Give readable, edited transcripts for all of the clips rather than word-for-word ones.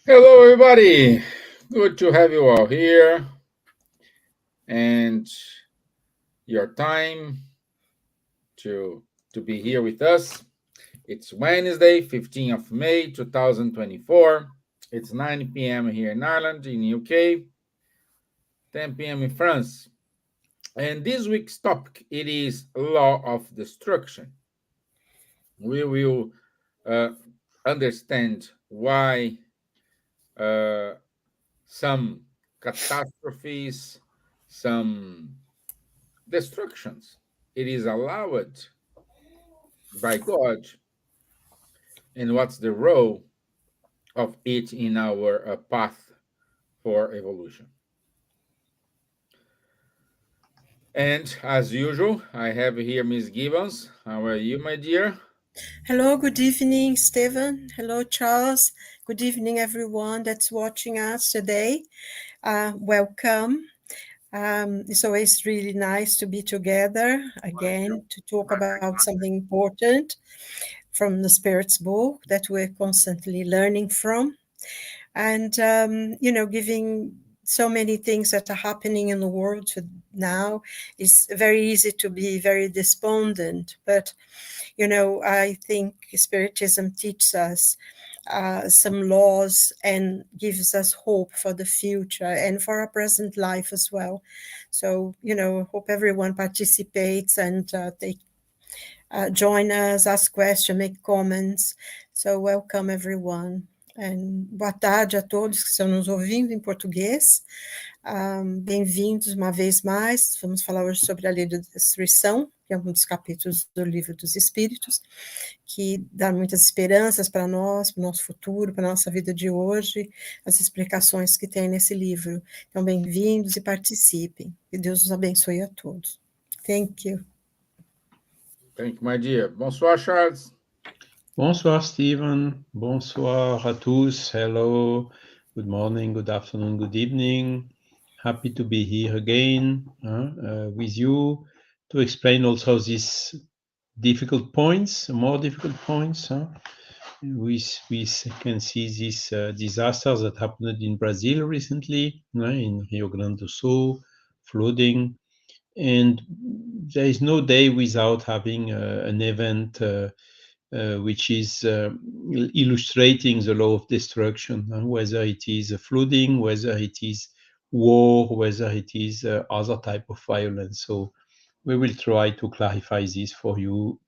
Hello, everybody. Good to have you all here and your time to to be here with us. It's Wednesday, 15th of May, 2024. It's 9 p.m. here in Ireland, in UK, 10 p.m. in France. And this week's topic it is law of destruction. We will uh, understand why uh, some catastrophes, some destructions. It is allowed by God, and what's the role of it in our path for evolution. And as usual, I have here Miss Gibbons. How are you, my dear? Hello, good evening, Stevan. Hello, Charles. Good evening, everyone that's watching us today. Welcome. It's always really nice to be together again to talk about something important from the Spirit's book that we're constantly learning from. And, giving so many things that are happening in the world now, it's very easy to be very despondent. But I think Spiritism teaches us some laws and gives us hope for the future and for our present life as well. So, hope everyone participates and they join us, ask questions, make comments. So, welcome everyone. Boa tarde a todos que estão nos ouvindo em português. Bem-vindos uma vez mais. Vamos falar hoje sobre a lei da destruição, que é um dos capítulos do Livro dos Espíritos, que dá muitas esperanças para nós, para o nosso futuro, para a nossa vida de hoje, as explicações que tem nesse livro. Então, bem-vindos e participem. Que Deus nos abençoe a todos. Thank you. Thank you, my dear. Bonsoir, Charles. Bonsoir, Stevan. Bonsoir à tous. Hello. Good morning, good afternoon, good evening. Happy to be here again with you to explain also these difficult points, more difficult points. We can see these disasters that happened in Brazil recently, in Rio Grande do Sul, flooding. And there is no day without having an event which is illustrating the law of destruction, whether it is flooding, whether it is war, whether it is other type of violence. So we will try to clarify this for you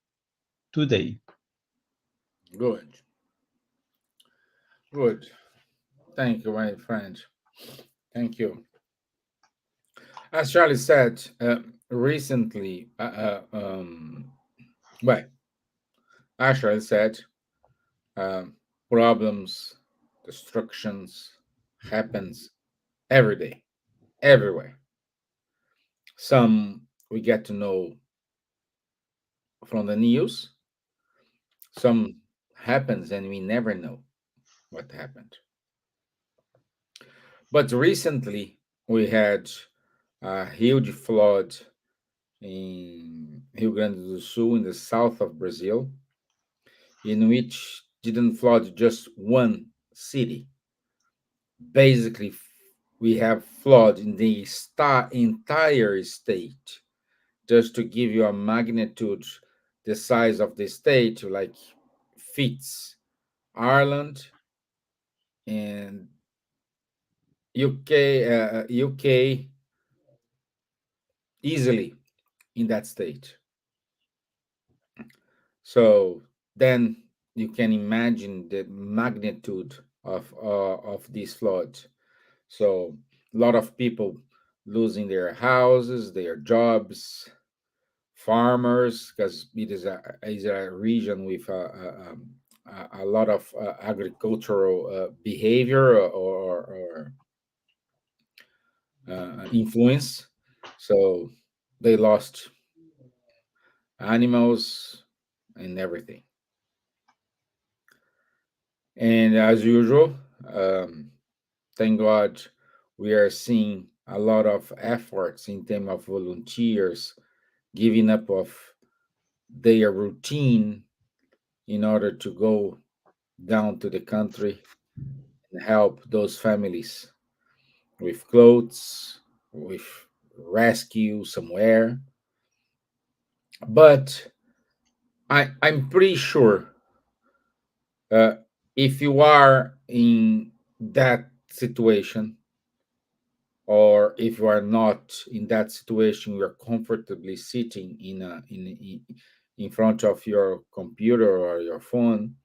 today. Good. Good. Thank you, my friend. Thank you. As Charlie said, recently, well, as Charlie said, problems, destructions happens every day, everywhere. Some we get to know from the news. Some happens and we never know what happened. But recently we had a huge flood in Rio Grande do Sul in the south of Brazil, in which didn't flood just one city. Basically, we have flood in the entire state. Just to give you a magnitude, the size of the state, like fits Ireland and UK easily in that state. So then you can imagine the magnitude of this flood. So a lot of people losing their houses, their jobs, farmers, because it is a region with a lot of agricultural behavior or influence. So they lost animals and everything. And as usual, thank God we are seeing a lot of efforts in terms of volunteers giving up of their routine in order to go down to the country and help those families with clothes, with rescue somewhere. But I'm pretty sure uh, if you are in that situation, or if you are not in that situation, you are comfortably sitting in front of your computer or your phone,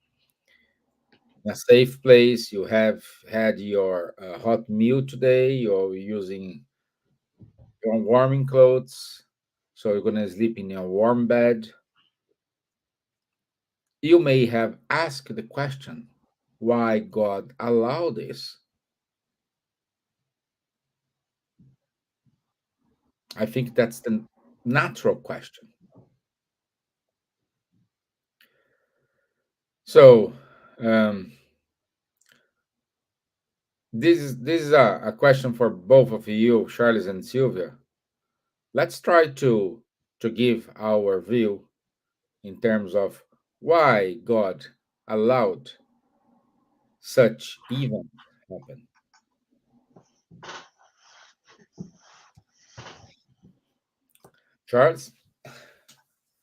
in a safe place. You have had your hot meal today. You're using your warming clothes, so you're gonna sleep in a warm bed. You may have asked the question, why God allowed this? I think that's the natural question. So, um, this is a question for both of you, Charles and Silvia. Let's try to give our view in terms of why God allowed such event happen. Charles?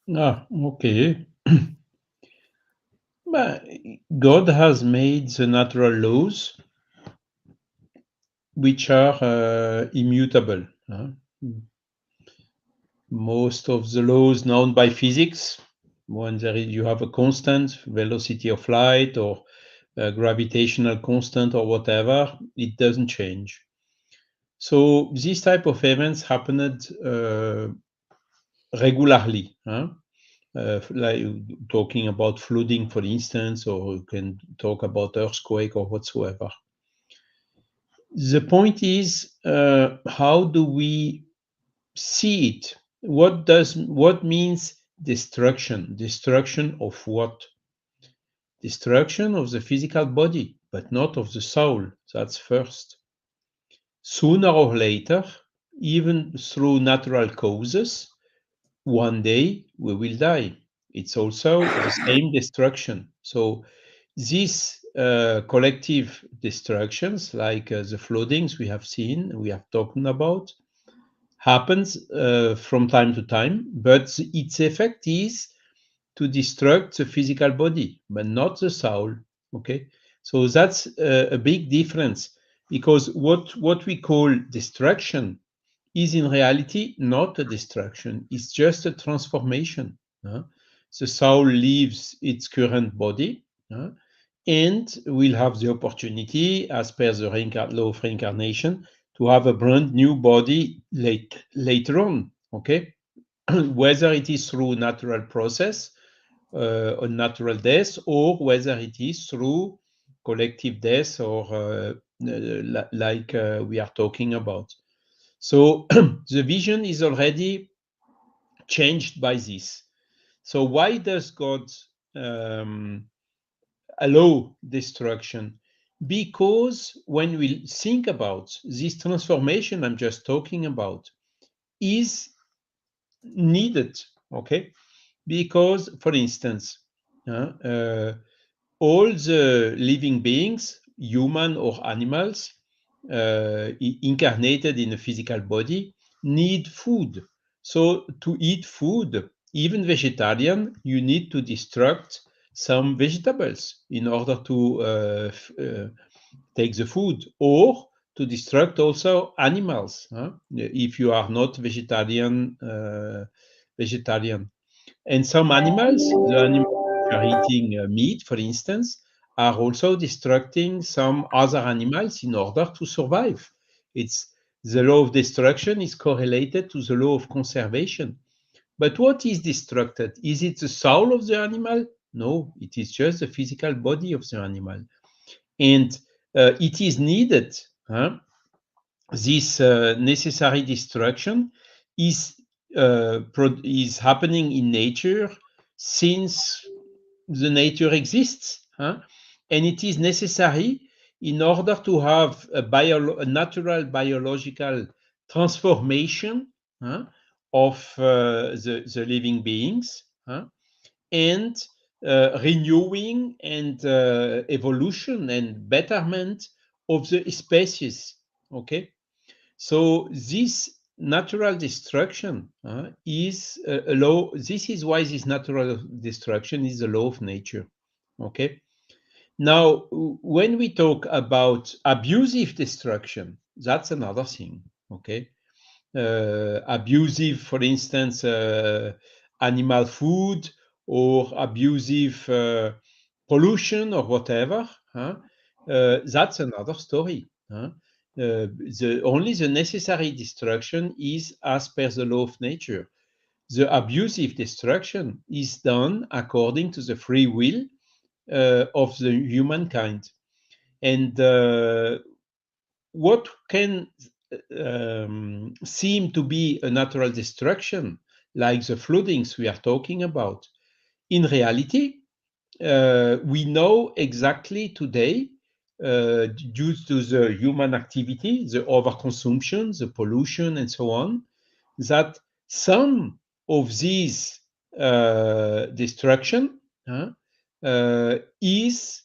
Okay. But God has made the natural laws which are immutable. Most of the laws known by physics, when you have a constant velocity of light or a gravitational constant or whatever, it doesn't change. So this type of events happened regularly. Like talking about flooding, for instance, or you can talk about earthquake or whatsoever. The point is, how do we see it? What means destruction? Destruction of what? Destruction of the physical body, but not of the soul. That's first. Sooner or later, even through natural causes, one day we will die. It's also the same destruction. So these collective destructions, like the floodings we have seen, we have talked about, happens from time to time, but its effect is to destruct the physical body, but not the soul. Okay, so that's a big difference, because what we call destruction is in reality not a destruction, it's just a transformation. The soul leaves its current body, and will have the opportunity, as per the law of reincarnation, to have a brand new body later on. Okay, whether it is through natural process, or natural death, or whether it is through collective death, or like we are talking about. So the vision is already changed by this. So why does God um, allow destruction? Because when we think about this transformation I'm just talking about, is needed. Okay, because, for instance, all the living beings, human or animals, incarnated in a physical body, need food. So to eat food, even vegetarian, you need to destruct some vegetables in order to take the food, or to destruct also animals, if you are not vegetarian. And some animals, the animals which are eating meat, for instance, are also destructing some other animals in order to survive. It's the law of destruction is correlated to the law of conservation. But what is destructed? Is it the soul of the animal? No, it is just the physical body of the animal. And it is needed. This necessary destruction is is happening in nature since the nature exists, and it is necessary in order to have a natural biological transformation, of the living beings, and renewing and evolution and betterment of the species. Okay, so this natural destruction is a law. This is why this natural destruction is a law of nature. Okay. Now, when we talk about abusive destruction, that's another thing. Okay. Abusive, for instance, animal food or abusive pollution or whatever, that's another story. Only the necessary destruction is as per the law of nature. The abusive destruction is done according to the free will of the humankind. And what can seem to be a natural destruction, like the floodings we are talking about, in reality, we know exactly today, due to the human activity, the overconsumption, the pollution, and so on, that some of these destruction is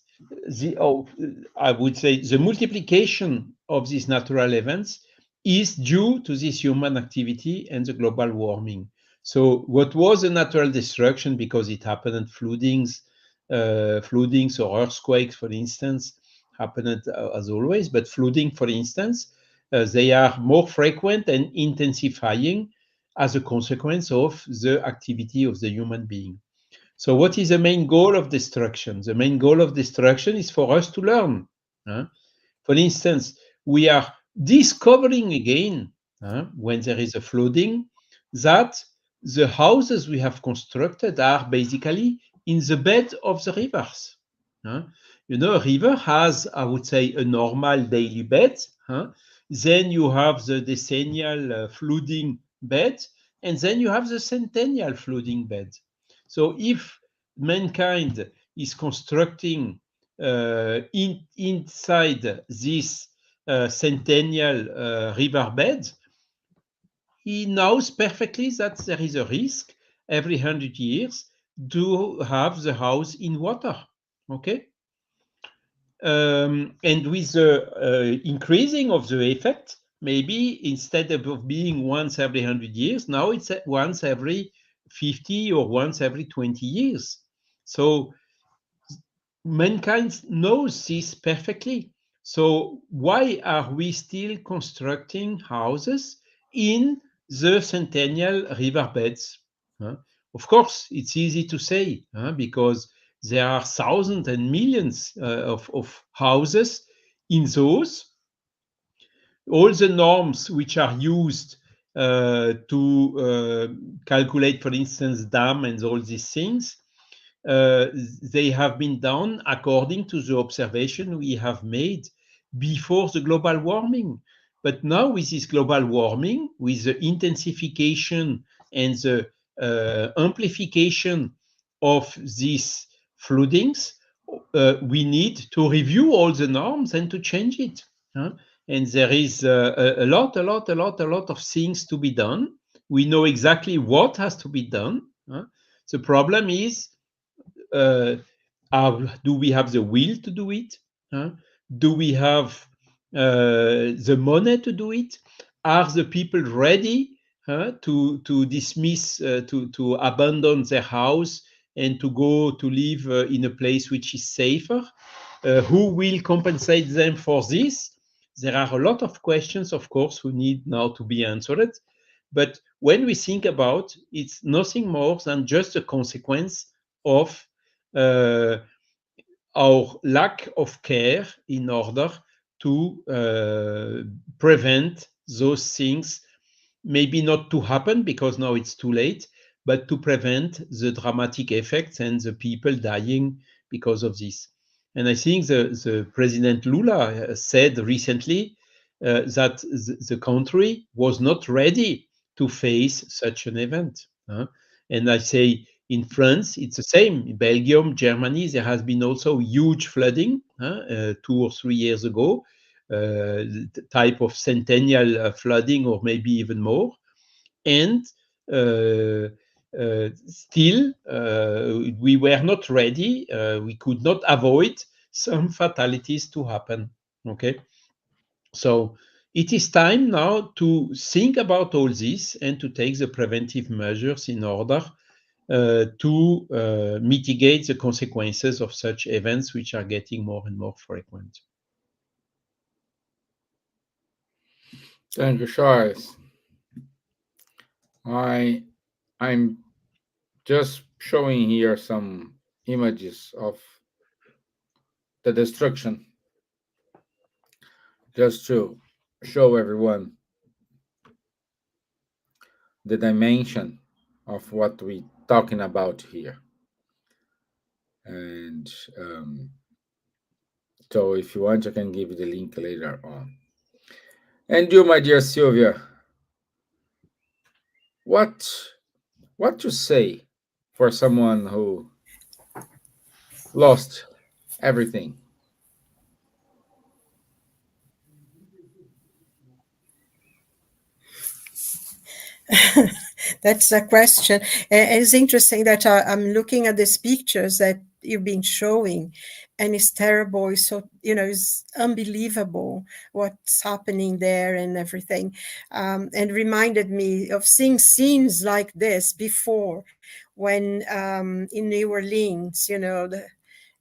I would say the multiplication of these natural events is due to this human activity and the global warming. So what was a natural destruction because it happened, floodings or earthquakes, for instance, happened as always, but flooding, for instance, they are more frequent and intensifying as a consequence of the activity of the human being. So what is the main goal of destruction? The main goal of destruction is for us to learn. For instance, we are discovering again, when there is a flooding, that the houses we have constructed are basically in the bed of the rivers. You know, a river has, I would say, a normal daily bed. Then you have the decennial flooding bed, and then you have the centennial flooding bed. So if mankind is constructing inside this centennial riverbed, he knows perfectly that there is a risk every 100 years to have the house in water. Okay. And with the increasing of the effect, maybe instead of being once every 100 years, now it's once every 50 or once every 20 years. So mankind knows this perfectly. So why are we still constructing houses in the centennial riverbeds? Of course, it's easy to say because there are thousands and millions of houses in those. All the norms which are used to calculate, for instance, dam and all these things, they have been done according to the observation we have made before the global warming. But now with this global warming, with the intensification and the amplification of these floodings, we need to review all the norms and to change it. And there is a lot of things to be done. We know exactly what has to be done. The problem is, do we have the will to do it? Do we have the money to do it? Are the people ready to dismiss, to abandon their house and to go to live in a place which is safer? Who will compensate them for this? There are a lot of questions, of course, who need now to be answered. But when we think about it's nothing more than just a consequence of our lack of care in order to prevent those things, maybe not to happen because now it's too late, but to prevent the dramatic effects and the people dying because of this. And I think the President Lula said recently that the country was not ready to face such an event. And I say in France, it's the same. In Belgium, Germany, there has been also huge flooding 2 or 3 years ago, the type of centennial flooding or maybe even more. And still, we were not ready. We could not avoid some fatalities to happen. Okay. So it is time now to think about all this and to take the preventive measures in order to mitigate the consequences of such events, which are getting more and more frequent. Thank you, Charles. I'm just showing here some images of the destruction, just to show everyone the dimension of what we're talking about here. And so, if you want, I can give you the link later on. And you, my dear Silvia, what what to say for someone who lost everything? That's a question. It's interesting that I'm looking at these pictures that you've been showing, and it's terrible. It's so, it's unbelievable what's happening there and everything. And reminded me of seeing scenes like this before when in New Orleans,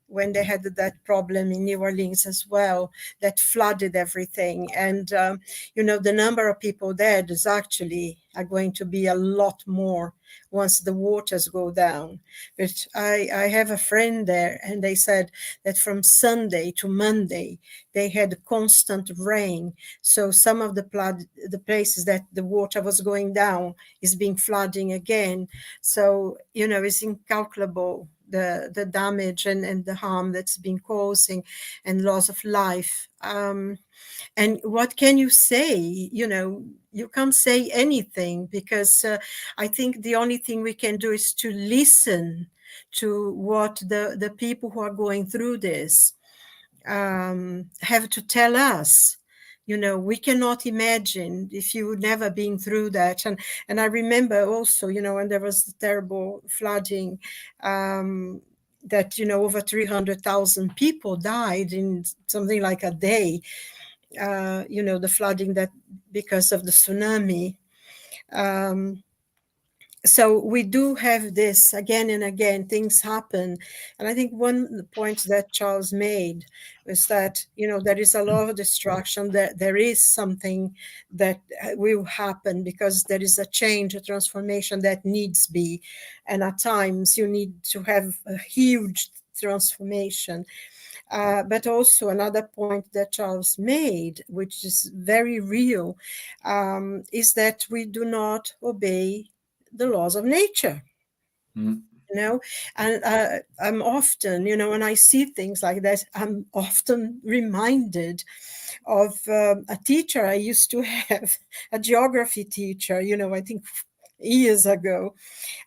when they had that problem in New Orleans as well, that flooded everything. And, the number of people dead is actually are going to be a lot more once the waters go down. But I have a friend there, and they said that from Sunday to Monday, they had constant rain. So some of the places that the water was going down is being flooding again. So, it's incalculable the damage and the harm that's been causing and loss of life. And what can you say? You can't say anything because I think the only thing we can do is to listen to what the people who are going through this have to tell us. We cannot imagine if you never been through that. And I remember also, when there was the terrible flooding, that, over 300,000 people died in something like a day, the flooding that because of the tsunami. Um, so we do have this again and again, things happen. And I think one of the points that Charles made was that, there is a lot of destruction, that there is something that will happen because there is a change, a transformation that needs be. And at times you need to have a huge transformation. But also another point that Charles made, which is very real, is that we do not obey the laws of nature. Mm. And I'm often, when I see things like that, I'm often reminded of a teacher I used to have, a geography teacher, I think years ago.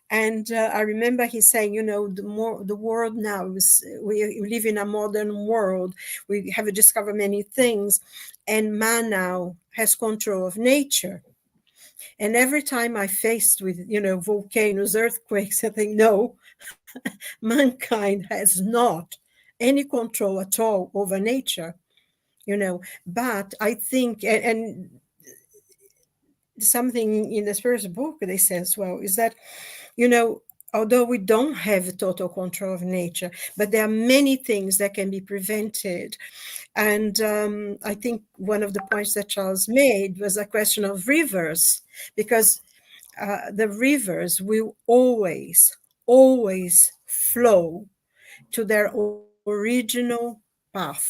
And I remember he saying, the world now is, we live in a modern world. We have discovered many things, and man now has control of nature. And every time I faced with, volcanoes, earthquakes, I think, no, mankind has not any control at all over nature, But I think, and something in the Spirit's book, they say as well, is that, although we don't have total control of nature, but there are many things that can be prevented. And I think one of the points that Charles made was a question of rivers, because the rivers will always flow to their original path.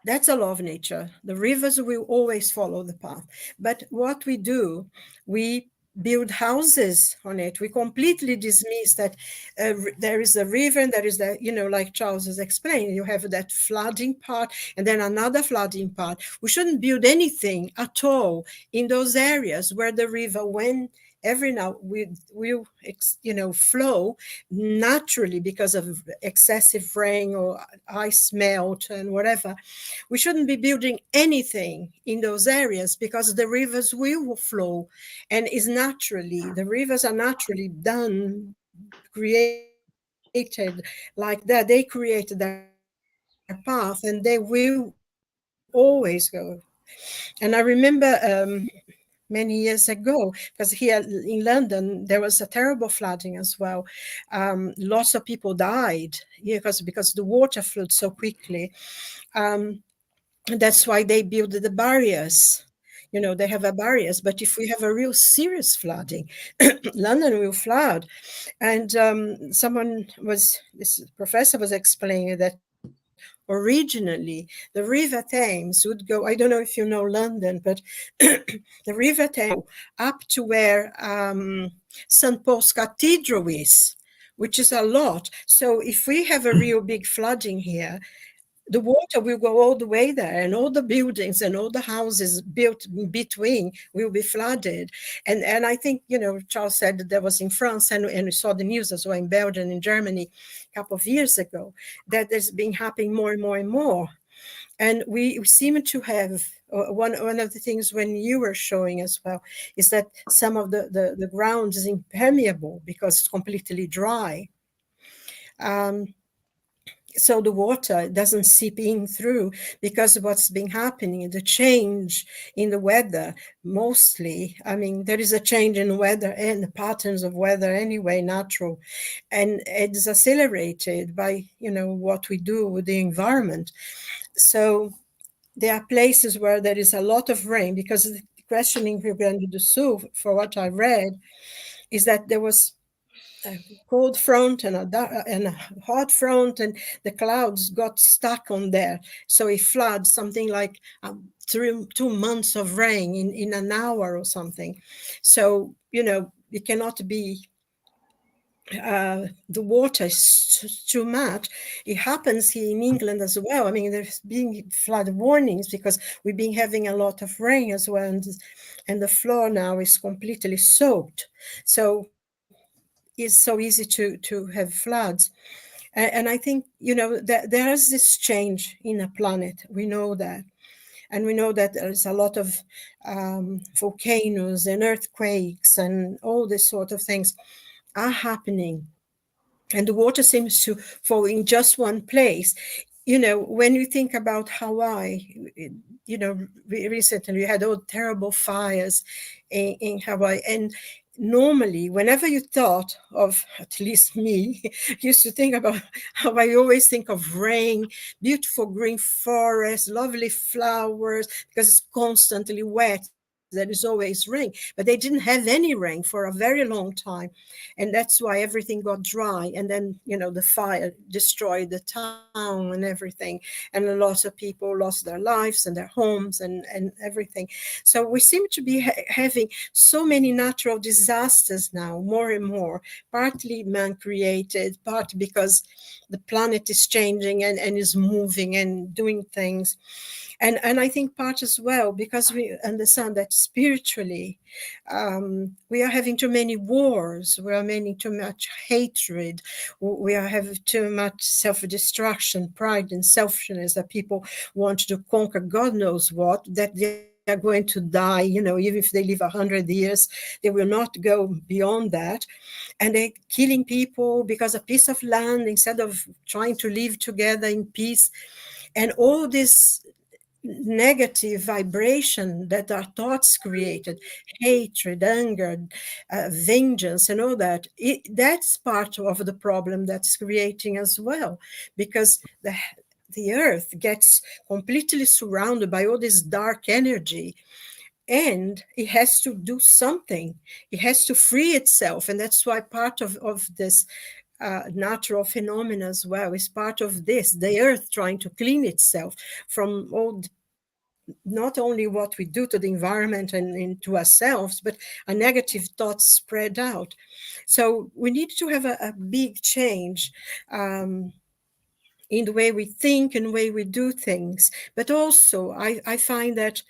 That's a law of nature. The rivers will always follow the path. But what we do, we build houses on it. We completely dismiss that there is a river and there is that, like Charles has explained, you have that flooding part and then another flooding part. We shouldn't build anything at all in those areas where the river, when every now will flow naturally because of excessive rain or ice melt and whatever. We shouldn't be building anything in those areas because the rivers will flow, and is naturally, the rivers are naturally done, created like that. They created their path and they will always flow. always go. And I remember many years ago, because here in London there was a terrible flooding as well. Lots of people died because the water flowed so quickly. That's why they built the barriers. They have a barriers, but if we have a real serious flooding, London will flood. And this professor was explaining that originally the River Thames would go, I don't know if you know London, but the River Thames up to where St. Paul's Cathedral is, which is a lot. So if we have a real big flooding here, the water will go all the way there, and all the buildings and all the houses built in between will be flooded. And I think, Charles said that there was in France, and we saw the news as well in Belgium and Germany a couple of years ago, that there's been happening more and more and more. And we seem to have, one of the things when you were showing as well, is that some of the ground is impermeable because it's completely dry. So the water doesn't seep in through because of what's been happening, the change in the weather, mostly. I mean, there is a change in the weather and the patterns of weather anyway, natural. And it's accelerated by, what we do with the environment. So there are places where there is a lot of rain, because the question in Rio Grande do Sul, for what I read, is that there was a cold front and a hot front, and the clouds got stuck on there. So it floods something like 2 months of rain in an hour or something. So, it cannot be the water is too much. It happens here in England as well. I mean, there's been flood warnings because we've been having a lot of rain as well, and the floor now is completely soaked. So it's so easy to have floods. And I think, that there is this change in the planet. We know that. And we know that there's a lot of volcanoes and earthquakes and all these sort of things are happening. And the water seems to fall in just one place. When you think about Hawaii, recently we had all terrible fires in Hawaii. And normally, whenever you thought of, at least me, used to think about how I always think of rain, beautiful green forest, lovely flowers, because it's constantly wet. There is always rain, but they didn't have any rain for a very long time. And that's why everything got dry. And then, the fire destroyed the town and everything. And a lot of people lost their lives and their homes and everything. So we seem to be having so many natural disasters now, more and more, partly man-created, partly because the planet is changing and is moving and doing things. And I think part as well, because we understand that spiritually, we are having too many wars, we are having too much hatred, we are having too much self-destruction, pride and selfishness, that people want to conquer God knows what, that they are going to die, even if they live 100 years, they will not go beyond that. And they're killing people because a piece of land, instead of trying to live together in peace. And all this negative vibration that our thoughts created, hatred, anger, vengeance, and all that, that's part of the problem that's creating as well, because the earth gets completely surrounded by all this dark energy, and it has to do something. It has to free itself, and that's why part of this natural phenomena as well is part of this, the earth trying to clean itself from all not only what we do to the environment and to ourselves, but a negative thoughts spread out. So we need to have a big change in the way we think and the way we do things. But also, I find that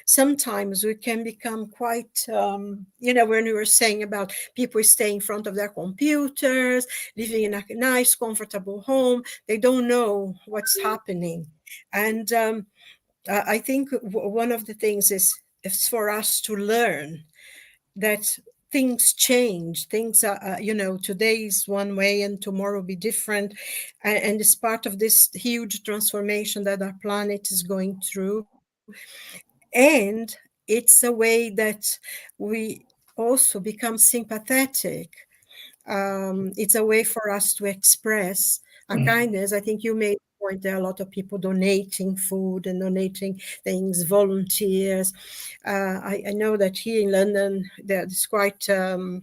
sometimes we can become quite, when we were saying about people staying in front of their computers, living in a nice, comfortable home, they don't know what's happening. And I think one of the things is for us to learn that things change. Things are, today is one way and tomorrow will be different. And it's part of this huge transformation that our planet is going through. and it's a way that we also become sympathetic. It's a way for us to express a kindness. I think you made a point, there are a lot of people donating food and donating things, volunteers. I know that here in London, there's quite a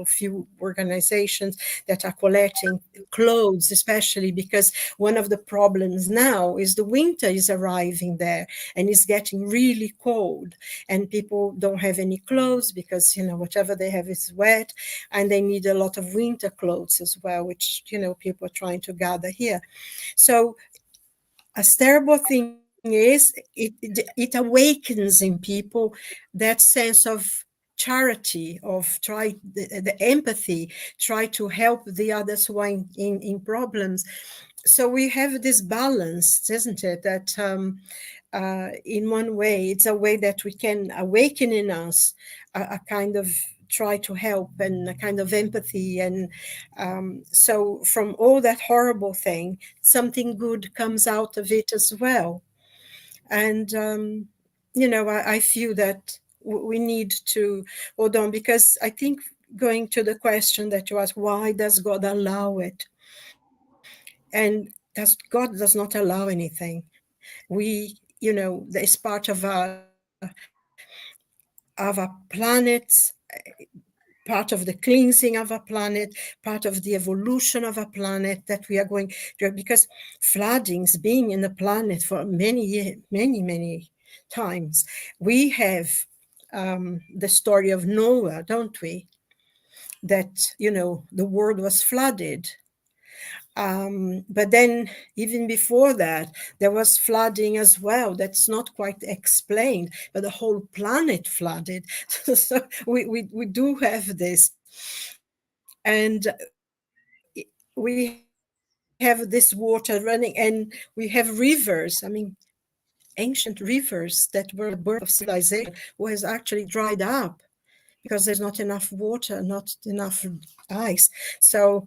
few organizations that are collecting clothes, especially because one of the problems now is the winter is arriving there and it's getting really cold, and people don't have any clothes because whatever they have is wet, and they need a lot of winter clothes as well, which people are trying to gather here. So as terrible thing is, it awakens in people that sense of charity, of try the empathy, try to help the others who are in problems. So we have this balance, isn't it, that in one way it's a way that we can awaken in us a kind of try to help and a kind of empathy, and so from all that horrible thing something good comes out of it as well. And I feel that we need to hold on, because I think, going to the question that you asked, why does God allow it? And God does not allow anything. We, it's part of our planet, part of the cleansing of our planet, part of the evolution of our planet that we are going through, because floodings being in the planet for many years, many times. We have the story of Noah, don't we? That, the world was flooded. But then, even before that, there was flooding as well. That's not quite explained, but the whole planet flooded. So we do have this. And we have this water running, and we have rivers. I mean, ancient rivers that were the birth of civilization was actually dried up because there's not enough water, not enough ice. So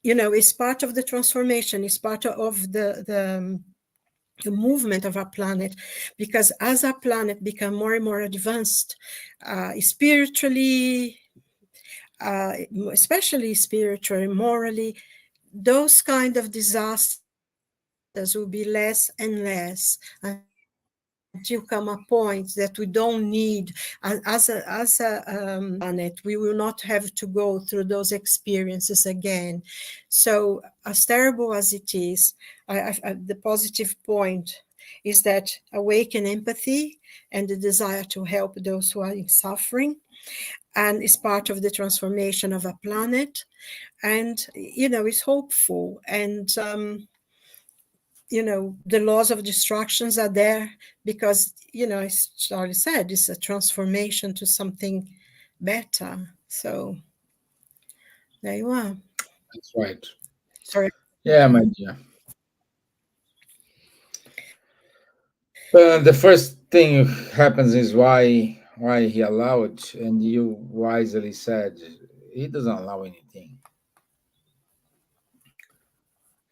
it's part of the transformation, it's part of the movement of our planet, because as our planet become more and more advanced, spiritually, especially spiritually, morally, those kind of disasters will be less and less until come a point that we don't need, as a planet, we will not have to go through those experiences again. So as terrible as it is, the positive point is that awaken empathy and the desire to help those who are in suffering, and is part of the transformation of a planet. And it's hopeful, and the laws of distractions are there because, as Charlie said, it's a transformation to something better. So there you are. That's right. Sorry. Yeah, my dear. The first thing happens is why he allowed, and you wisely said he doesn't allow anything.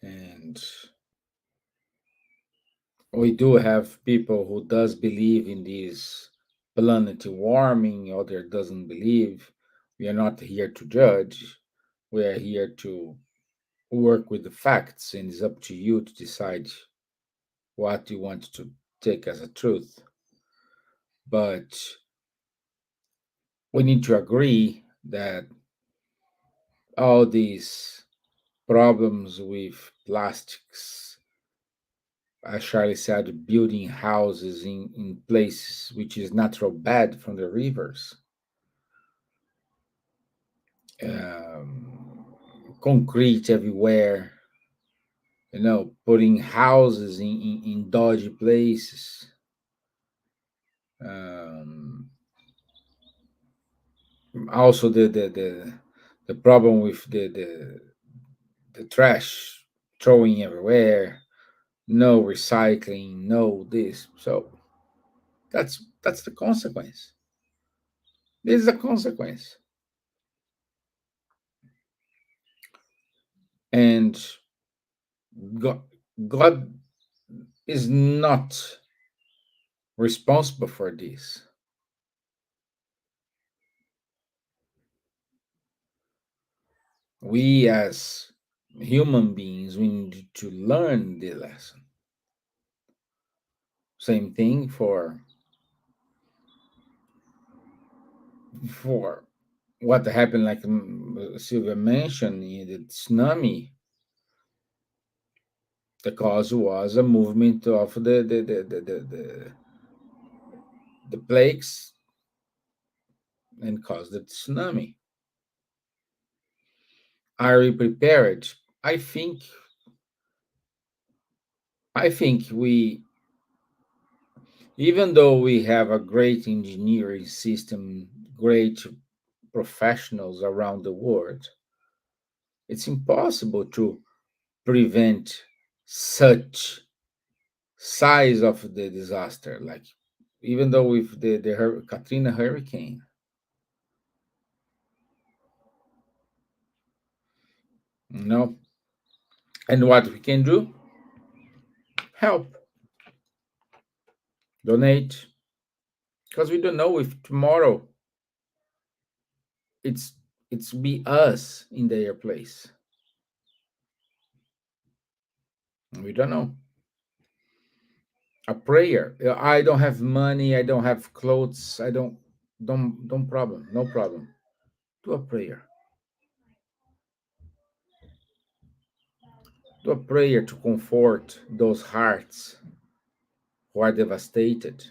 And we do have people who does believe in this planet warming, other doesn't believe. We are not here to judge. We are here to work with the facts, and it's up to you to decide what you want to take as a truth. But we need to agree that all these problems with plastics, as Charlie said, building houses in places which is natural bed from the rivers, concrete everywhere, putting houses in dodgy places. Um, Also, the problem with the trash throwing everywhere, no recycling, no this. So that's the consequence. This is a consequence, and God, God is not responsible for this. We as human beings, we need to learn the lesson. Same thing for what happened, like Silvia mentioned, in the tsunami. The cause was a movement of the plagues and caused the tsunami. Are we prepared? I think we, even though we have a great engineering system, great professionals around the world, it's impossible to prevent such size of the disaster. Like, even though with the Katrina hurricane, you know, and what we can do, help, donate, because we don't know if tomorrow it's be us in their place. We don't know. A prayer. I don't have money. I don't have clothes. I don't problem. No problem. Do a prayer. Do a prayer to comfort those hearts who are devastated.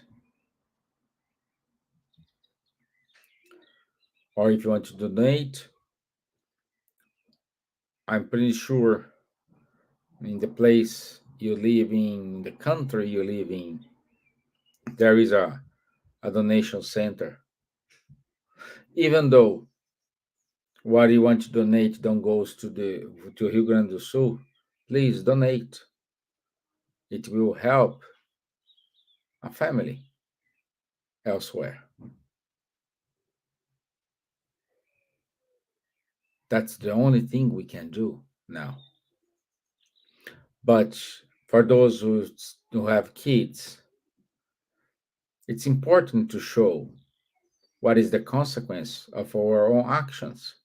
Or if you want to donate, I'm pretty sure in the place you live in, the country you live in, there is a donation center. Even though what you want to donate don't goes to Rio Grande do Sul, please donate. It will help a family elsewhere. That's the only thing we can do now. But for those who have kids, it's important to show what is the consequence of our own actions.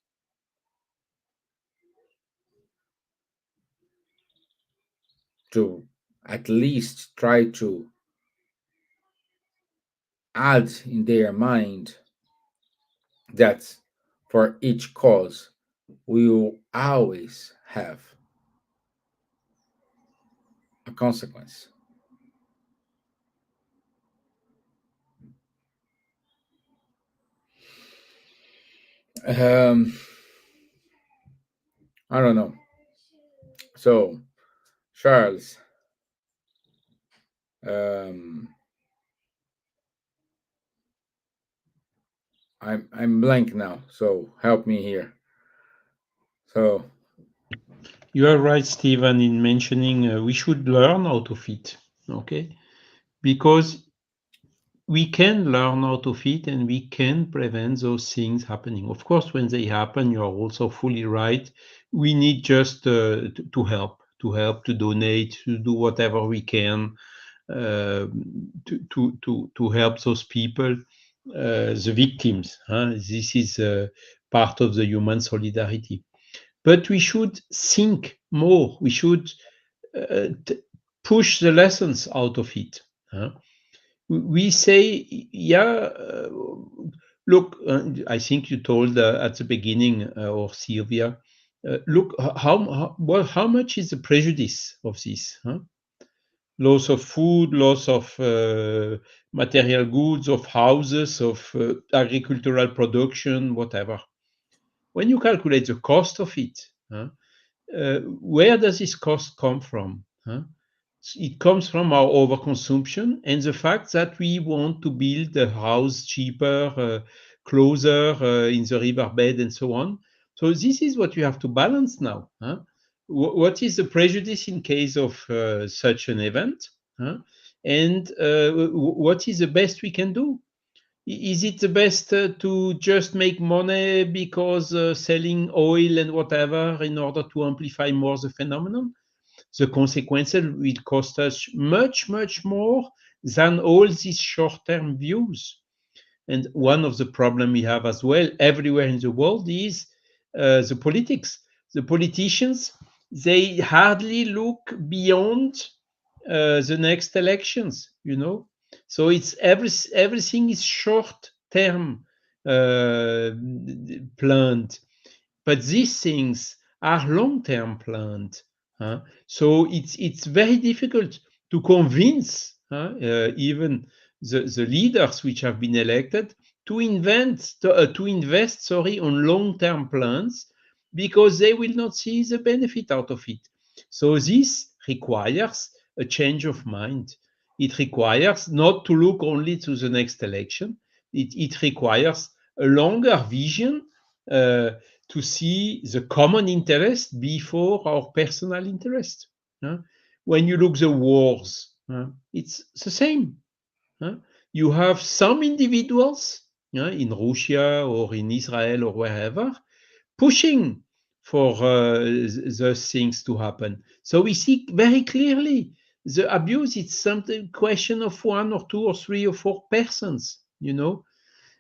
To at least try to add in their mind that for each cause we will always have a consequence. Um, I don't know. So, Charles, um, I'm blank now. So help me here. So You are right, Stevan, in mentioning we should learn out of it, okay? Because we can learn out of it and we can prevent those things happening. Of course, when they happen, you are also fully right. We need just to help, to donate, to do whatever we can to help those people, the victims. This is part of the human solidarity. But we should think more. We should push the lessons out of it. We say, yeah, look, I think you told at the beginning, or Silvia, look, how much is the prejudice of this? Loss of food, loss of material goods, of houses, of agricultural production, whatever. When you calculate the cost of it, where does this cost come from? It comes from our overconsumption and the fact that we want to build a house cheaper, closer in the riverbed and so on. So this is what you have to balance now. What is the prejudice in case of such an event? And what is the best we can do? Is it the best to just make money because selling oil and whatever in order to amplify more the phenomenon? The consequences will cost us much, much more than all these short-term views. And one of the problems we have as well everywhere in the world is the politics. The politicians, they hardly look beyond the next elections, you know. So it's everything is short term planned, but these things are long term planned. So it's very difficult to convince even the leaders which have been elected to invest, sorry, on long term plans, because they will not see the benefit out of it. So this requires a change of mind. It requires not to look only to the next election. It requires a longer vision to see the common interest before our personal interest. When you look the wars, it's the same. You have some individuals in Russia or in Israel or wherever pushing for those things to happen. So we see very clearly the abuse. It's something question of one or two or three or four persons. You know,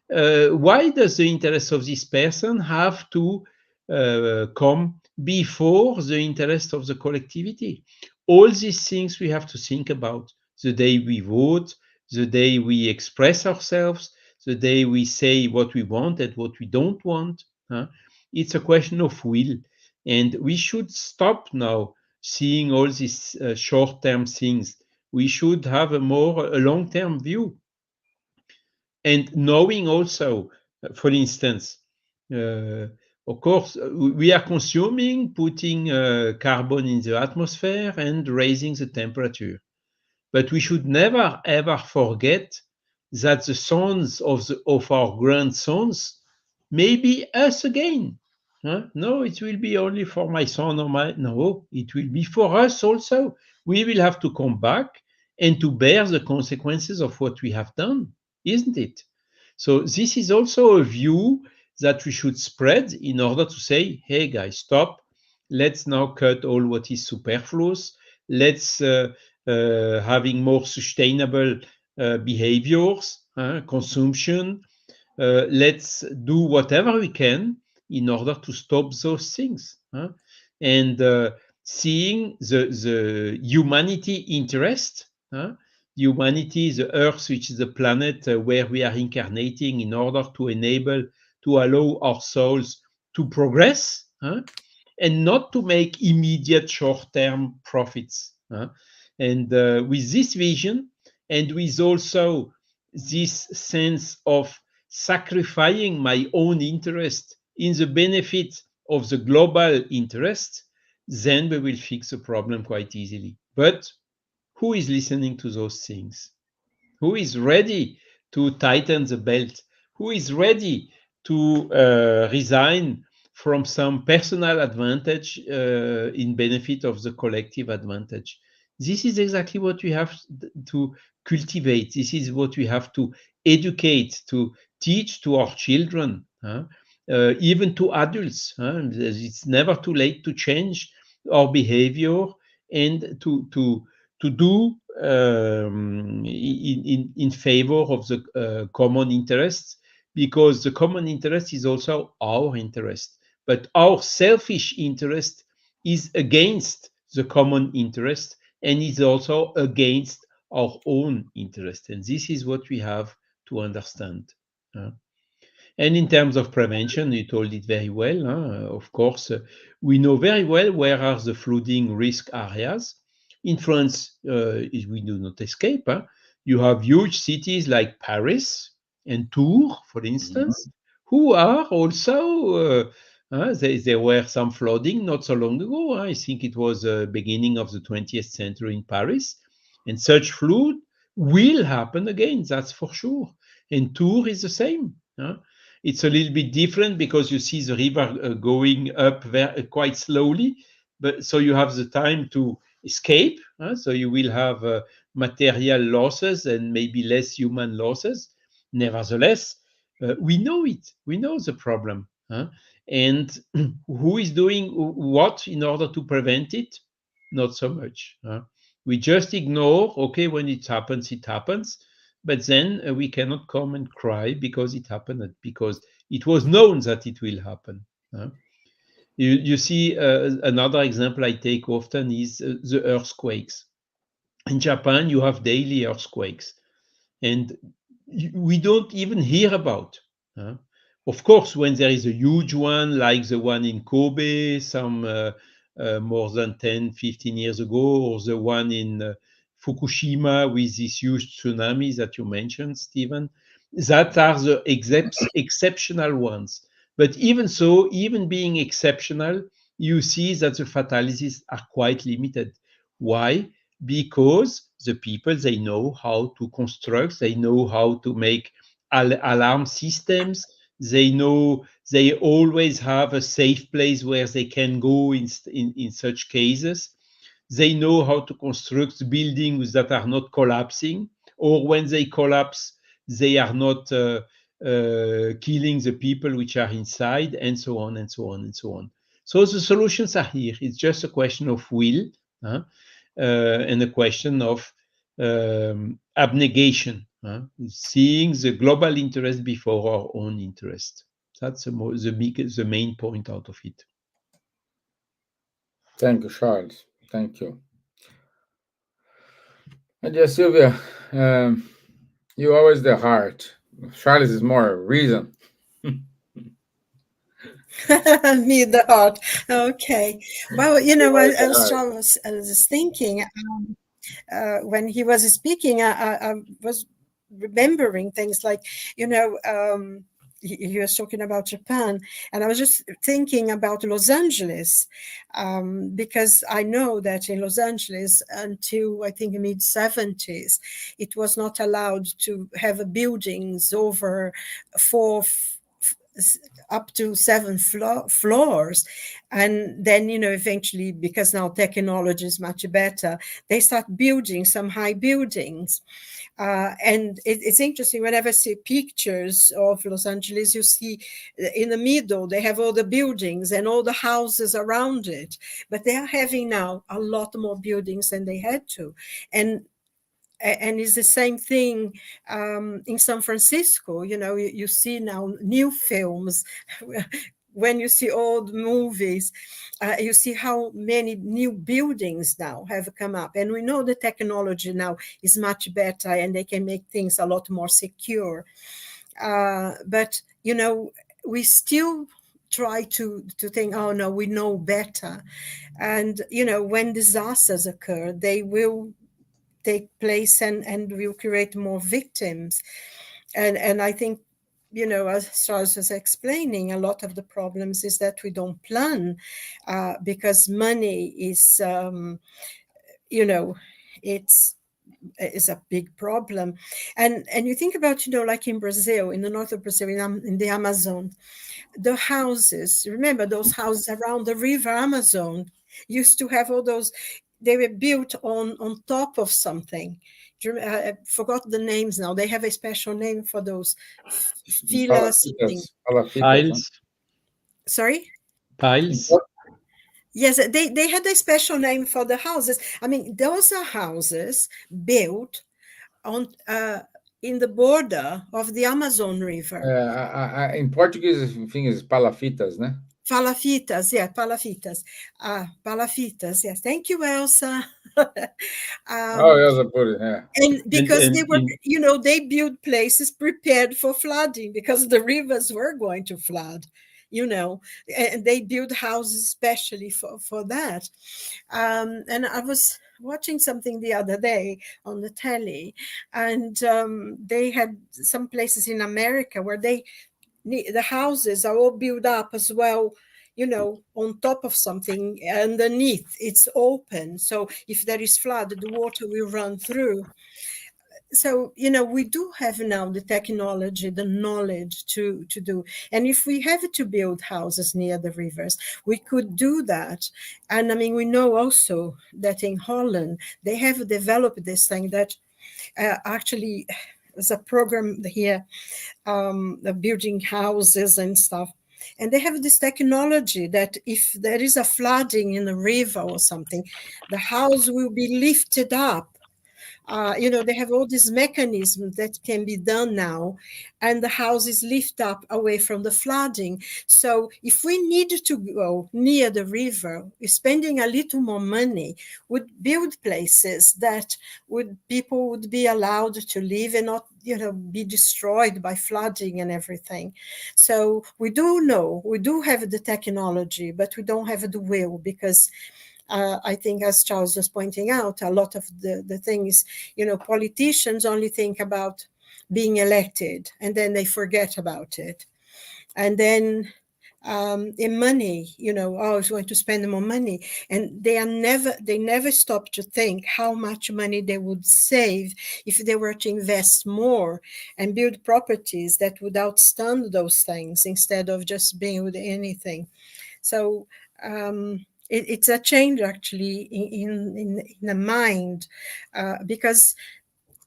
why does the interest of this person have to come before the interest of the collectivity? All these things we have to think about the day we vote, the day we express ourselves, the day we say what we want and what we don't want. It's a question of will. And we should stop now seeing all these short-term things. We should have a long-term view. And knowing also, for instance, of course, we are consuming, putting carbon in the atmosphere and raising the temperature. But we should never, ever forget that the sons of our grandsons may be us again. No, it will be only for my son or no, it will be for us also. We will have to come back and to bear the consequences of what we have done, isn't it? So this is also a view that we should spread in order to say, hey guys, stop. Let's now cut all what is superfluous. Let's having more sustainable behaviors, consumption. Let's do whatever we can in order to stop those things. And seeing the humanity interest, humanity, the earth, which is the planet where we are incarnating in order to allow our souls to progress, and not to make immediate short-term profits. And with this vision, and with also this sense of sacrificing my own interest in the benefit of the global interest, then we will fix the problem quite easily. But who is listening to those things? Who is ready to tighten the belt? Who is ready to resign from some personal advantage in benefit of the collective advantage? This is exactly what we have to cultivate. This is what we have to educate, to teach to our children, even to adults. It's never too late to change our behavior and to do in favor of the common interests, because the common interest is also our interest. But our selfish interest is against the common interest and is also against our own interest. And this is what we have to understand. And in terms of prevention, you told it very well. Of course, we know very well where are the flooding risk areas. In France, we do not escape. You have huge cities like Paris and Tours, for instance, who are also, there were some flooding not so long ago. I think it was beginning of the 20th century in Paris. And such flood will happen again, that's for sure. And Tours is the same. It's a little bit different because you see the river going up quite slowly, but so you have the time to escape. So you will have material losses and maybe less human losses. Nevertheless, we know it. We know the problem. And who is doing what in order to prevent it? Not so much. We just ignore, okay, when it happens, it happens. But then we cannot come and cry because it happened, because it was known that it will happen. You see, another example I take often is the earthquakes. In Japan, you have daily earthquakes, and we don't even hear about. Of course, when there is a huge one, like the one in Kobe, some more than 10, 15 years ago, or the one in Fukushima with this huge tsunami that you mentioned, Stevan, that are the exceptional ones. But even so, even being exceptional, you see that the fatalities are quite limited. Why? Because the people, they know how to construct, they know how to make alarm systems, they know they always have a safe place where they can go in such cases. They know how to construct buildings that are not collapsing, or when they collapse, they are not killing the people which are inside, and so on and so on and so on. So the solutions are here. It's just a question of will, and a question of abnegation, seeing the global interest before our own interest. That's the main point out of it. Thank you, Charles. Thank you. And yeah, Silvia, you always the heart. Charles is more reason. Me, the heart. Okay. Well, You always the as heart. Charles was thinking, when he was speaking, I was remembering things like, he was talking about Japan, and I was just thinking about Los Angeles, because I know that in Los Angeles, until I think mid 70s, it was not allowed to have buildings over four up to 7 floors. And then eventually, because now technology is much better, they start building some high buildings. And it's interesting, whenever I see pictures of Los Angeles, you see in the middle they have all the buildings and all the houses around it, but they are having now a lot more buildings than they had to. And it's the same thing in San Francisco. You see now new films. When you see old movies, you see how many new buildings now have come up. And we know the technology now is much better and they can make things a lot more secure. But, we still try to think, oh, no, we know better. And, when disasters occur, they will take place and will create more victims. And I think, as Charles was explaining, a lot of the problems is that we don't plan, because money is, it's a big problem. And you think about, like in Brazil, in the north of Brazil, in the Amazon, the houses, remember those houses around the river Amazon used to have all those, they were built on top of something. I forgot the names now. They have a special name for those villa something. Palafitas, huh? Piles. Sorry? Piles. Yes, they had a special name for the houses. I mean, those are houses built on in the border of the Amazon River. In Portuguese, I think it's palafitas, né? Palafitas, yeah, palafitas. Palafitas, yes. Thank you, Elsa. Elsa put it, yeah. And because And they were, they built places prepared for flooding because the rivers were going to flood, and they built houses especially for that. And I was watching something the other day on the telly, and they had some places in America where the houses are all built up as well, on top of something underneath. It's open, so if there is flood, the water will run through. So we do have now the technology, the knowledge to do. And if we have to build houses near the rivers, we could do that. And I mean, we know also that in Holland they have developed this thing that actually is a program here, building houses and stuff. And they have this technology that if there is a flooding in a river or something, the house will be lifted up. They have all these mechanisms that can be done now, and the houses lift up away from the flooding. So if we need to go near the river, spending a little more money would build places that people would be allowed to live and not, be destroyed by flooding and everything. So we do have the technology, but we don't have the will, because I think, as Charles was pointing out, a lot of the things, politicians only think about being elected, and then they forget about it. And then in money, it's going to spend more money. And they never stop to think how much money they would save if they were to invest more and build properties that would outstand those things instead of just build anything. So it's a change actually in the mind, because,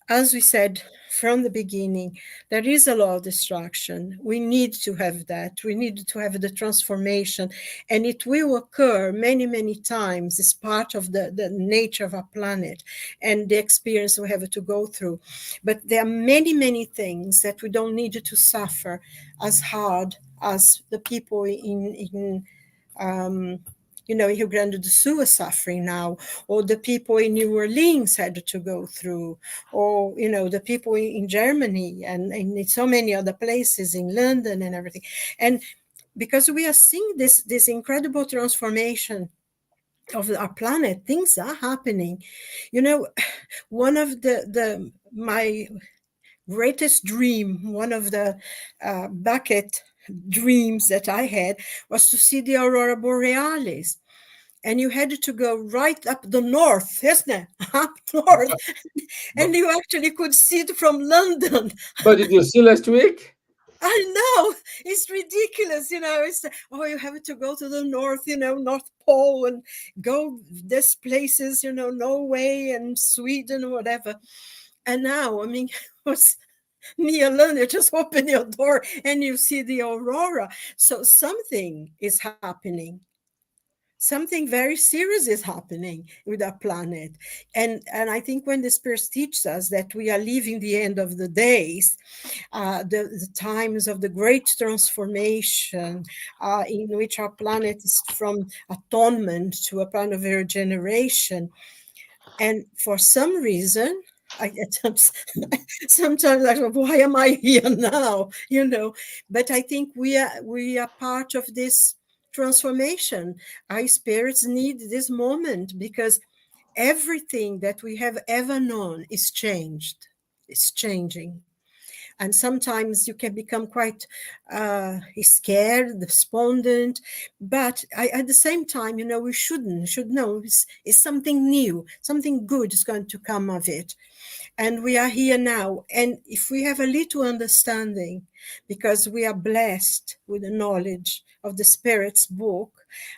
as we said from the beginning, there is a lot of distraction. We need to have that. We need to have the transformation, and it will occur many, many times. It's part of the nature of our planet and the experience we have to go through. But there are many, many things that we don't need to suffer as hard as the people in Rio Grande do Sul are suffering now, or the people in New Orleans had to go through, or, the people in Germany and in so many other places, in London and everything. And because we are seeing this incredible transformation of our planet, things are happening. One of my greatest dream, one of the bucket dreams that I had, was to see the aurora borealis. And you had to go right up the north, isn't it? Up north. And you actually could see it from London. But did you see last week? I know, it's ridiculous, it's, you have to go to the north, North Pole, and go these places, Norway and Sweden or whatever. And now, it was near London, just open your door and you see the aurora. So something is happening. Something very serious is happening with our planet. And I think when the Spirit teaches us that we are living the end of the days, the times of the great transformation, in which our planet is from atonement to a planet of regeneration. And for some reason, I get sometimes I go, why am I here now? But I think we are part of this transformation. Our spirits need this moment, because everything that we have ever known is changed. It's changing. And sometimes you can become quite scared, despondent. But at the same time, we should know it's something new, something good is going to come of it. And we are here now. And if we have a little understanding, because we are blessed with the knowledge of the Spirit's book,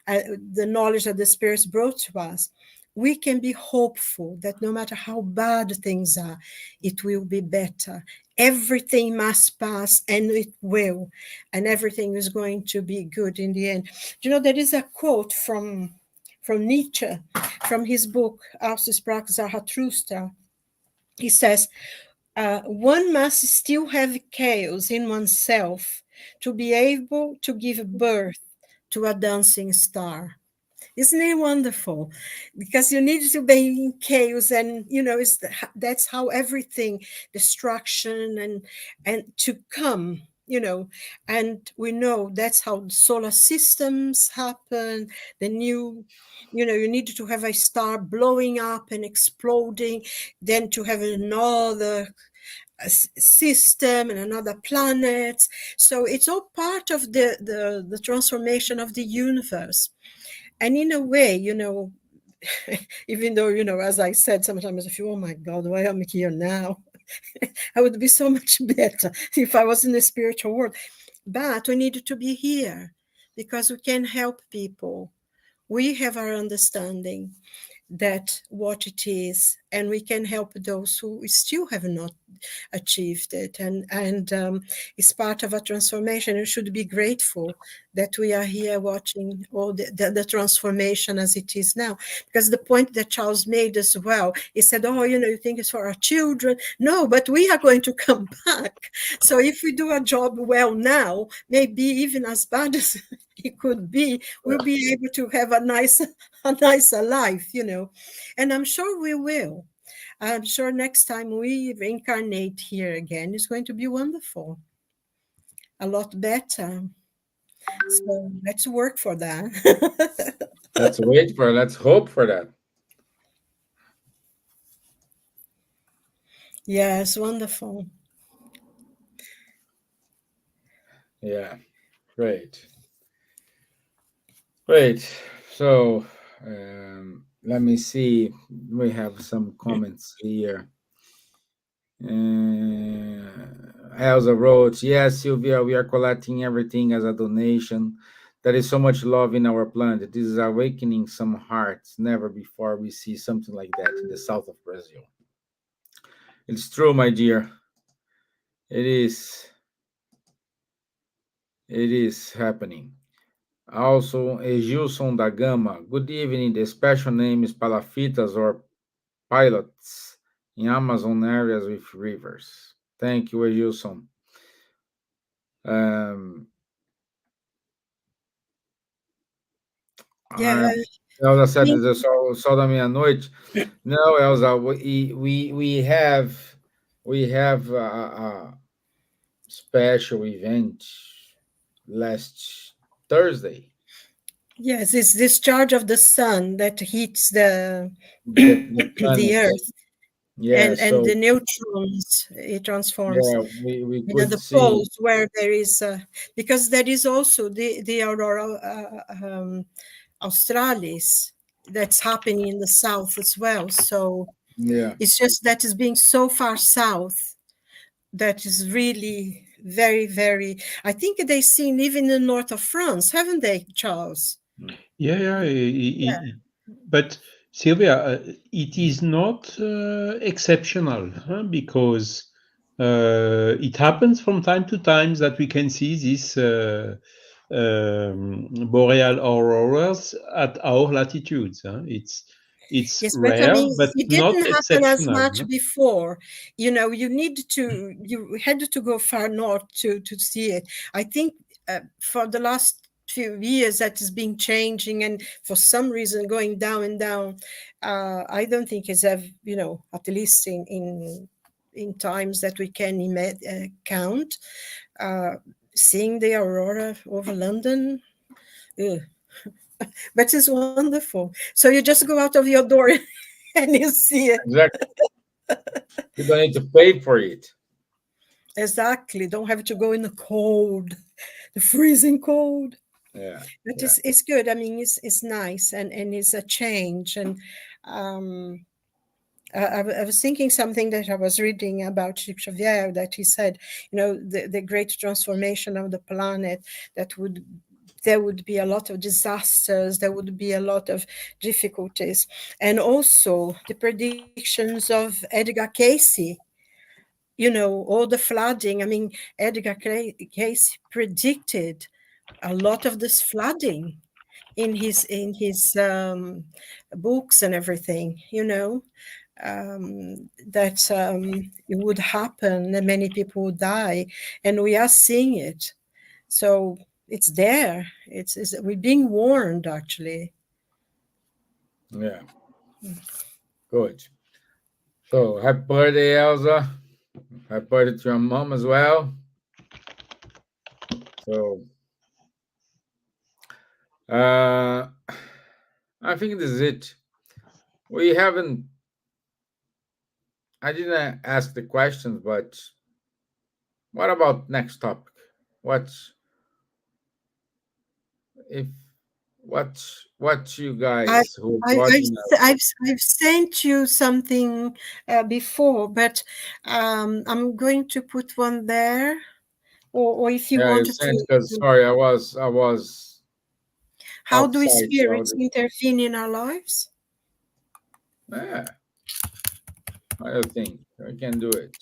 the knowledge that the Spirit's brought to us, we can be hopeful that no matter how bad things are, it will be better. Everything must pass, and it will. And everything is going to be good in the end. There is a quote from Nietzsche, from his book, Aus des Sprach Zarathustra. He says, one must still have chaos in oneself to be able to give birth to a dancing star. Isn't it wonderful? Because you need to be in chaos, and that's how everything, destruction and to come, and we know that's how solar systems happen. The new, you need to have a star blowing up and exploding, then to have another system and another planet. So it's all part of the transformation of the universe. And in a way, even though, as I said, sometimes I feel, oh my God, why am I here now? I would be so much better if I was in the spiritual world. But we needed to be here because we can help people. We have our understanding that what it is, and we can help those who still have not achieved it. And it's part of a transformation. We should be grateful that we are here watching all the transformation as it is now. Because the point that Charles made as well, he said, oh, you think it's for our children. No, but we are going to come back. So if we do a job well now, maybe even as bad as it could be, we'll be able to have a nicer life, and I'm sure we will. I'm sure next time we reincarnate here again, it's going to be wonderful, a lot better. So let's work for that. Let's hope for that. Yes, wonderful. Yeah, great. Great. So let me see. We have some comments here. Elsa wrote, yes, Silvia, we are collecting everything as a donation. There is so much love in our planet. This is awakening some hearts. Never before we see something like that in the south of Brazil. It's true, my dear. It is. It is happening. Also, Gilson da Gama. Good evening. The special name is palafitas or pilots in Amazon areas with rivers. Thank you, Gilson. Yeah. Elsa said that the sol da meia-noite. No, Elsa, we have a special event last Thursday. Yes, it's discharge of the sun that hits the The the planets. earth, Yeah, and so the neutrons it transforms. yeah, we You know, could the see. poles where there is, because there is also the aurora australis that's happening in the south as well. So Yeah, it's just that it's being so far south that is really very, very. I think they've seen even in the north of France, haven't they, Charles? Yeah. But Sylvia, it is not exceptional, huh? Because it happens from time to time that we can see these boreal auroras at our latitudes. Huh? It's Yes, but I rare, mean, but it not didn't happen as exceptional. much Huh? before. You had to go far north to see it. I think for the last few years that has been changing, and for some reason going down and down. I don't think it's ever, at least in times that we can count, seeing the aurora over London. Ugh. But it's wonderful. So you just go out of your door and you see it. exactly. You don't need to pay for it. Exactly. Don't have to go in the cold, the freezing cold. Yeah, But yeah, it's good. I mean, it's nice, and it's a change. And um, I was thinking something that I was reading about Chico Xavier, that he said, the great transformation of the planet, there would be a lot of disasters, there would be a lot of difficulties, and also the predictions of Edgar Cayce. All the flooding. I mean, Edgar Cayce predicted a lot of this flooding in his books and everything. That it would happen and many people would die, and we are seeing it. So it's there. We're being warned, actually. yeah. Good. So happy birthday, Elsa. Happy birthday to your mom as well. So I think this is it. We haven't. I didn't ask the questions, but what about next topic? What's if what you I, guys who are I, I've, watching I've, I've sent you something before, but I'm going to put one there, or if you Yeah, you wanted sent because sorry, I was how do outside, so spirits intervene in our lives? yeah. I don't think I can do it.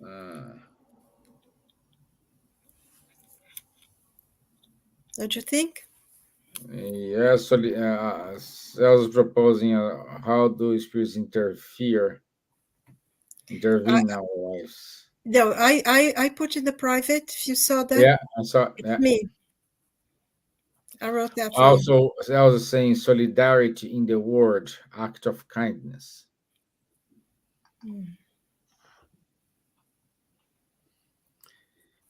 Uh, Don't you think? yes, so Cells proposing how do spirits I, intervene in our lives. no, I put in the private. If you saw that, Yeah, I saw. it's Yeah. me. I wrote that for you. Also saying solidarity in the word act of kindness. Mm.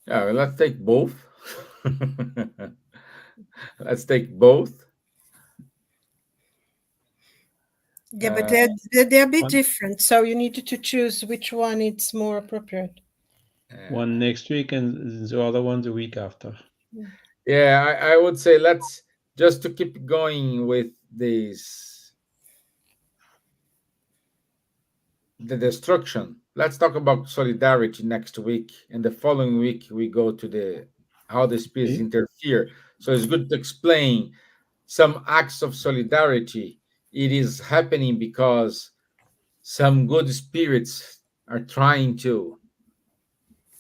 Yeah, well, let's take both. Let's take both. Yeah, but Uh, they're a bit One, different, so you need to choose which one is more appropriate. uh, one next week and the other one the week after. Mm. yeah, I would say let's just to keep going with this the destruction. Let's talk about solidarity next week, and the following week we go to the how the spirits Okay. interfere. So it's good to explain some acts of solidarity. It is happening because some good spirits are trying to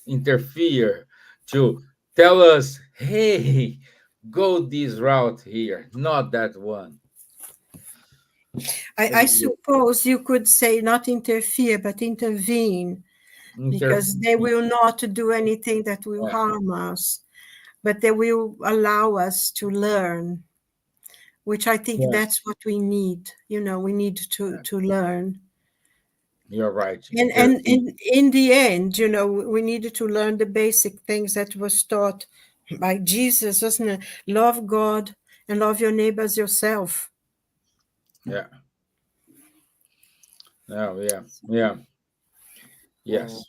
interfere to tell us, hey, go this route here, not that one. I Very good. suppose you could say not interfere, but intervene, because they Interfere. will not do anything that will Yeah, harm us, but they will allow us to learn, which I think yeah, that's what we need. We need to learn. you're right. And Intervene. in the end, we needed to learn the basic things that was taught by Jesus, wasn't it? Love God and love your neighbors yourself. Yeah, no, yeah, yeah, yes.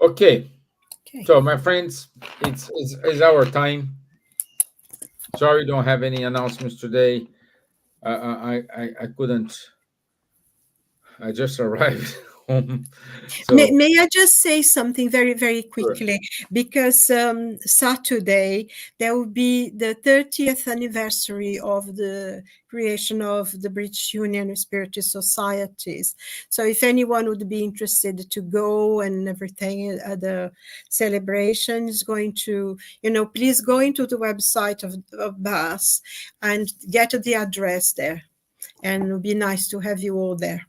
Okay, Okay. so my friends, it's our time. Sorry, don't have any announcements today. I couldn't. I just arrived home, so May I just say something very, very sure. quickly? Because Saturday, there will be the 30th anniversary of the creation of the British Union of Spiritist Societies. So if anyone would be interested to go and everything, the celebration is going to, please go into the website of BAS and get the address there. And it would be nice to have you all there.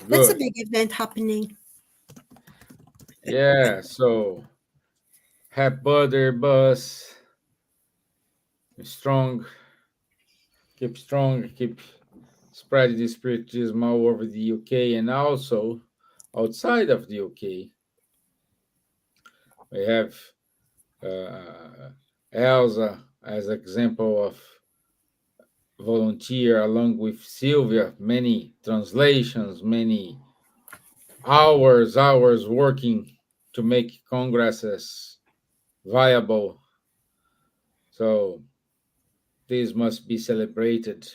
That's a Good. big event happening. Yeah. So have butter, bus, strong, keep spreading the spiritism all over the UK and also outside of the UK. We have Elsa as example of volunteer along with Silvia, many translations, many hours working to make congresses viable. So this must be celebrated,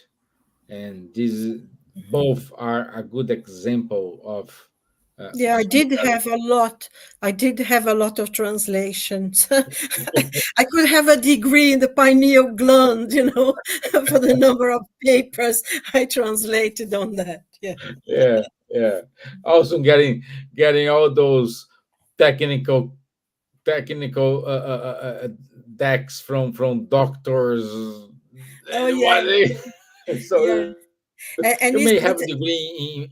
and these both are a good example of Yeah, solidarity. I did have a lot of translations. I could have a degree in the pineal gland, for the number of papers I translated on that. Yeah. Yeah, yeah. Also getting all those technical decks from doctors. Oh What yeah, they, yeah. so you may have a And degree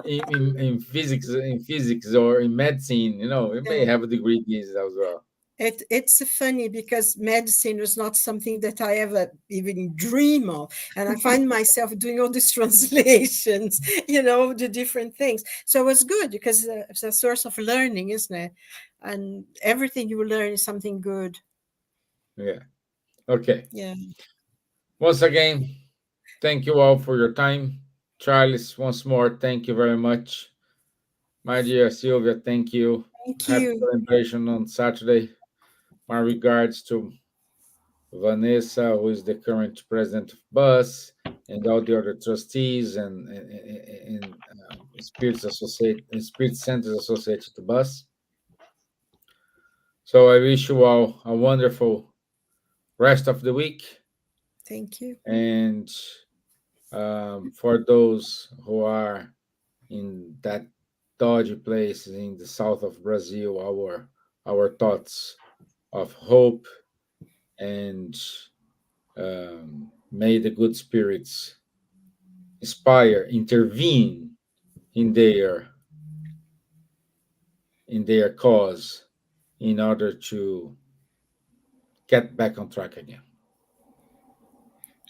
in physics or in medicine. You may yeah. have a degree in this as well. It's funny because medicine was not something that I ever even dream of. And I find myself doing all these translations, the different things. So it was good because it's a source of learning, isn't it? And everything you learn is something good. Yeah. Okay. Yeah. Once again, thank you all for your time. Charles, once more, thank you very much. My dear Silvia, thank you. Thank Happy you. celebration on Saturday. My regards to Vanessa, who is the current president of BUS, and all the other trustees and spirit centers associated to BUS. So I wish you all a wonderful rest of the week. Thank you. And for those who are in that dodgy place in the south of Brazil, our thoughts of hope and may the good spirits inspire, intervene in their cause in order to get back on track again.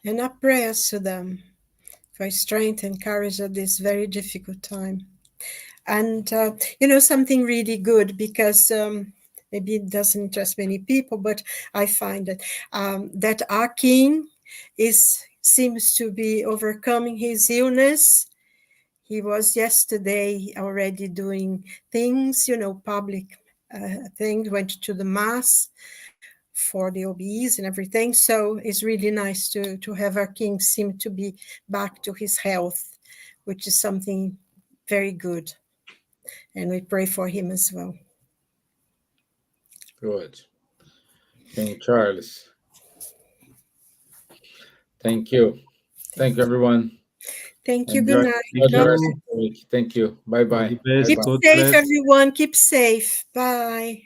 And our prayers to them for strength and courage at this very difficult time. And, something really good, because maybe it doesn't interest many people, but I find that our king seems to be overcoming his illness. He was yesterday already doing things, public things, went to the mass for the obese and everything. So it's really nice to have our king seem to be back to his health, which is something very good. And we pray for him as well. Good. King Charles. Thank you. Thank you, everyone. Thank you. Enjoy, Good night. enjoy the God rest you. of the week. Thank you. Bye All bye. the best. Keep God safe, bless. everyone. Keep safe. Bye.